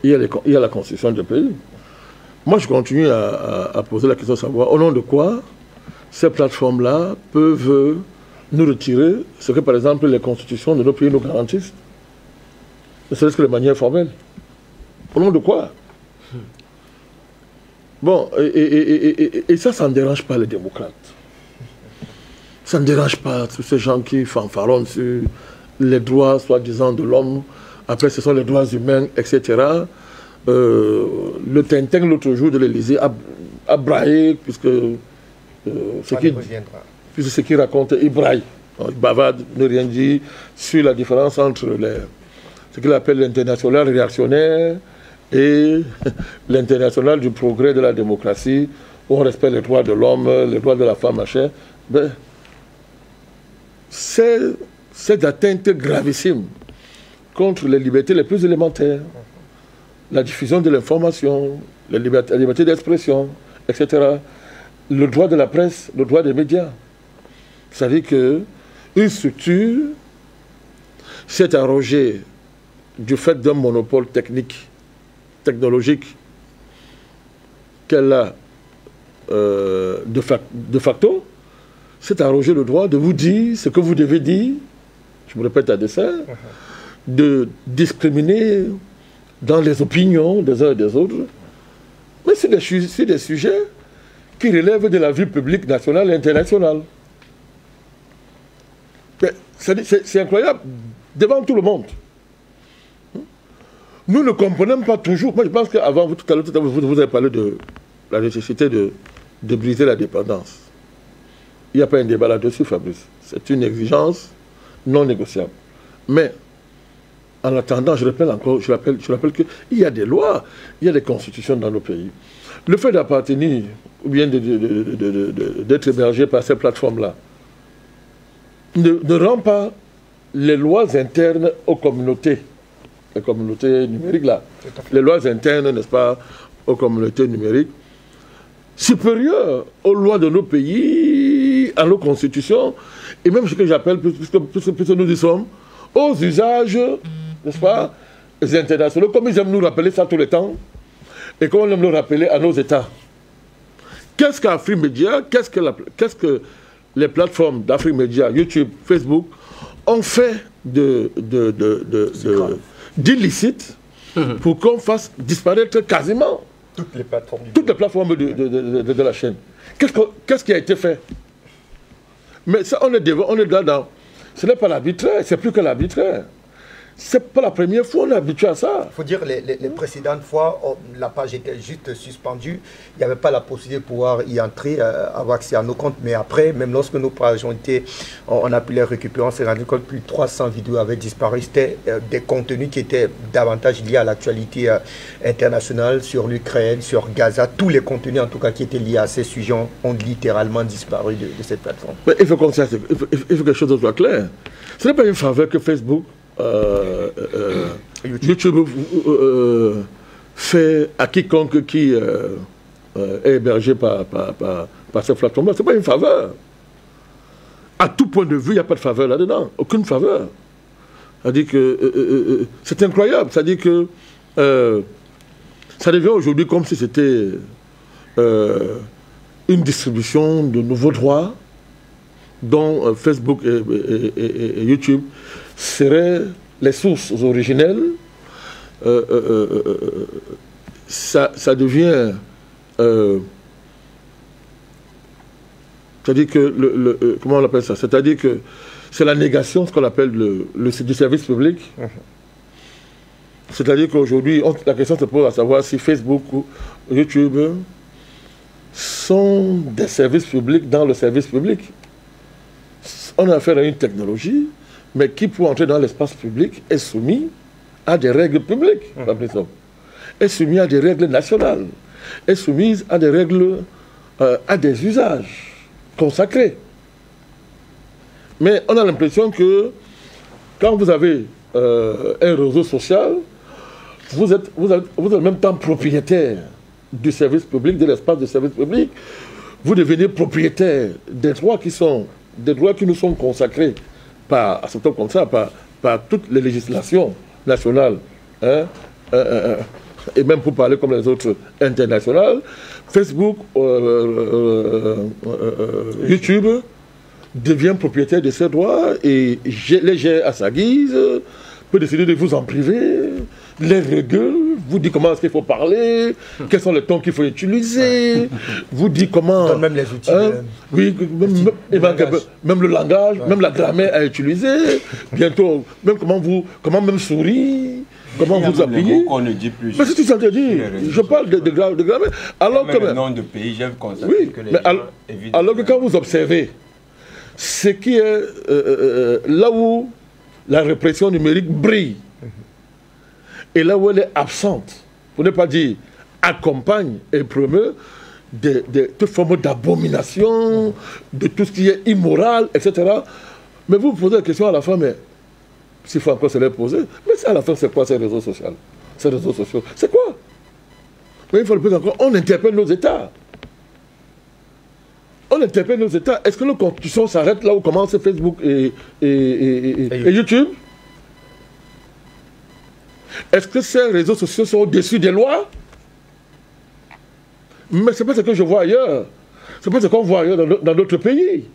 il y a la constitution du pays. Moi, je continue à poser la question de savoir au nom de quoi ces plateformes-là peuvent nous retirer ce que, par exemple, les constitutions de nos pays nous garantissent, ne serait-ce que de manière formelle. Au nom de quoi? Bon, et ça ne dérange pas les démocrates. Ça ne dérange pas tous ces gens qui fanfaronnent sur les droits, soi-disant, de l'homme. Après, ce sont les droits humains, etc. Le Tintin, l'autre jour de l'Élysée, a braillé, puisque ce qu'il raconte, il braille. Il bavarde, ne rien dit, sur la différence entre ce qu'il appelle l'international réactionnaire et l'international du progrès de la démocratie, où on respecte les droits de l'homme, les droits de la femme, machin. Ben, c'est d'atteinte gravissime contre les libertés les plus élémentaires. La diffusion de l'information, la liberté d'expression, etc. Le droit de la presse, le droit des médias. C'est-à-dire qu'une structure s'est arrogée du fait d'un monopole technologique qu'elle a de facto, s'est arrogé le droit de vous dire ce que vous devez dire, je me répète à dessein, de discriminer dans les opinions des uns et des autres. Mais c'est des sujets qui relèvent de la vie publique nationale et internationale. C'est incroyable, devant tout le monde. Nous ne comprenons pas toujours. Moi, je pense qu'avant, tout à l'heure, vous avez parlé de la nécessité de briser la dépendance. Il n'y a pas un débat là-dessus, Fabrice. C'est une exigence non négociable. Mais, en attendant, je rappelle qu'il y a des lois, il y a des constitutions dans nos pays. Le fait d'appartenir, ou bien d'être hébergé par ces plateformes-là, ne rend pas les lois internes aux communautés. Les communautés numériques, là. Les lois internes, n'est-ce pas, aux communautés numériques, supérieures aux lois de nos pays, à nos constitutions, et même ce que j'appelle, puisque nous y sommes, aux usages, n'est-ce pas, internationaux, comme ils aiment nous rappeler ça tout le temps, et comme on aime nous rappeler à nos États. Qu'est-ce qu'Afrimédia, qu'est-ce que les plateformes d'Afrimédia, YouTube, Facebook, ont fait d'illicite pour qu'on fasse disparaître quasiment toutes les plateformes de la chaîne. Qu'est-ce qui a été fait? Mais ça, on est là-dedans. Ce n'est pas l'arbitraire, c'est plus que l'arbitraire. C'est pas la première fois qu'on est habitué à ça. Il faut dire les précédentes fois, la page était juste suspendue. Il n'y avait pas la possibilité de pouvoir y entrer, avoir accès à nos comptes. Mais après, même lorsque nos pages ont été, on a pu les récupérer, on s'est rendu compte que plus de 300 vidéos avaient disparu. C'était des contenus qui étaient davantage liés à l'actualité internationale, sur l'Ukraine, sur Gaza. Tous les contenus, en tout cas, qui étaient liés à ces sujets ont littéralement disparu de cette plateforme. Mais il faut que quelque chose soit clair. Ce n'est pas une faveur que Facebook... YouTube fait à quiconque qui est hébergé par cette plateforme-là. Ce n'est pas une faveur. À tout point de vue, il n'y a pas de faveur là-dedans. Aucune faveur. C'est-à-dire que c'est incroyable. C'est-à-dire que ça devient aujourd'hui comme si c'était une distribution de nouveaux droits dont Facebook et YouTube seraient les sources originelles. Ça devient... c'est-à-dire que... comment on appelle ça? C'est-à-dire que c'est la négation, ce qu'on appelle du service public. C'est-à-dire qu'aujourd'hui, la question se pose à savoir si Facebook ou YouTube sont des services publics dans le service public. On a affaire à une technologie, mais qui, pour entrer dans l'espace public, est soumis à des règles publiques, est soumis à des règles nationales, est soumise à des règles, à des usages consacrés. Mais on a l'impression que quand vous avez un réseau social, vous êtes en même temps propriétaire du service public, de l'espace de service public. Vous devenez propriétaire des droits qui nous sont consacrés par toutes les législations nationales, et même pour parler comme les autres internationales, Facebook, YouTube devient propriétaire de ses droits et les gère à sa guise, peut décider de vous en priver, les règles, vous dit comment est-ce qu'il faut parler, quels sont les tons qu'il faut utiliser, vous dit comment... Même les outils. Oui, même le langage, même la grammaire à utiliser, bientôt, même comment même sourire, comment vous appuyez. On ne dit plus. Mais c'est tout ça que je dis, je parle de grammaire. Alors que... le nom de pays, j'ai constaté oui, que les mais gens alors que quand vous observez, ce qui est là où la répression numérique brille, et là où elle est absente, pour ne pas dire accompagne et promeut toute forme d'abomination, de tout ce qui est immoral, etc. Mais vous posez la question à la fin, mais s'il faut encore se les poser, mais à la fin, c'est quoi ces réseaux sociaux? Ces réseaux sociaux, c'est quoi? Mais il faut le plus encore, on interpelle nos États. On interpelle nos États. Est-ce que nos constitutions s'arrêtent là où commence Facebook et YouTube? Est-ce que ces réseaux sociaux sont au-dessus des lois? Mais ce n'est pas ce que je vois ailleurs. Ce n'est pas ce qu'on voit ailleurs dans d'autres pays.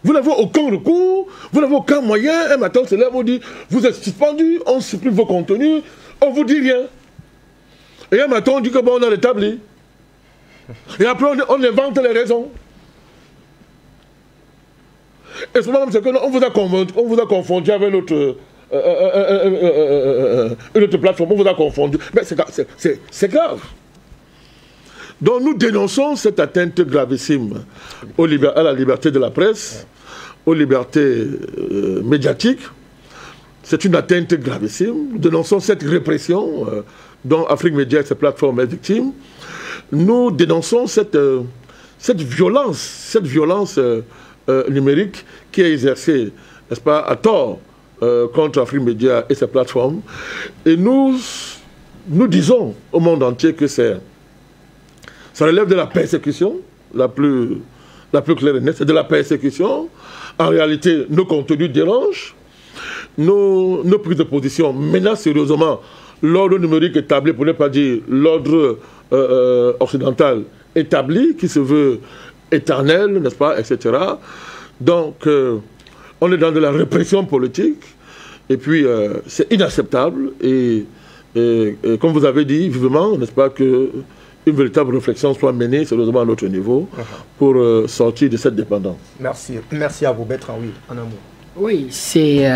Vous n'avez aucun recours, vous n'avez aucun moyen. Un matin, on se lève, on dit, vous êtes suspendu, on supprime vos contenus, on ne vous dit rien. Et un matin, on dit que bon, on a l'établi. Et après, on invente les raisons. Et souvent, c'est qu'on vous a confondu avec une autre plateforme, on vous a confondu. Mais c'est grave. Donc nous dénonçons cette atteinte gravissime à la liberté de la presse, aux libertés médiatiques. C'est une atteinte gravissime. Nous dénonçons cette répression dont Afrique Média et ses plateformes est victime. Nous dénonçons cette violence numérique qui est exercée, n'est-ce pas, à tort contre Afrique Média et ses plateformes. Et nous disons au monde entier que ça relève de la persécution, la plus claire et nette, c'est de la persécution. En réalité, nos contenus dérangent, nos prises de position menacent sérieusement l'ordre numérique établi, pour ne pas dire l'ordre occidental établi, qui se veut éternel, n'est-ce pas, etc. Donc, on est dans de la répression politique, et puis c'est inacceptable, et comme vous avez dit, vivement, n'est-ce pas, qu'une véritable réflexion soit menée, sérieusement à notre niveau, pour sortir de cette dépendance. Merci. Merci à vous, Bertrand, oui, en amour. Oui, c'est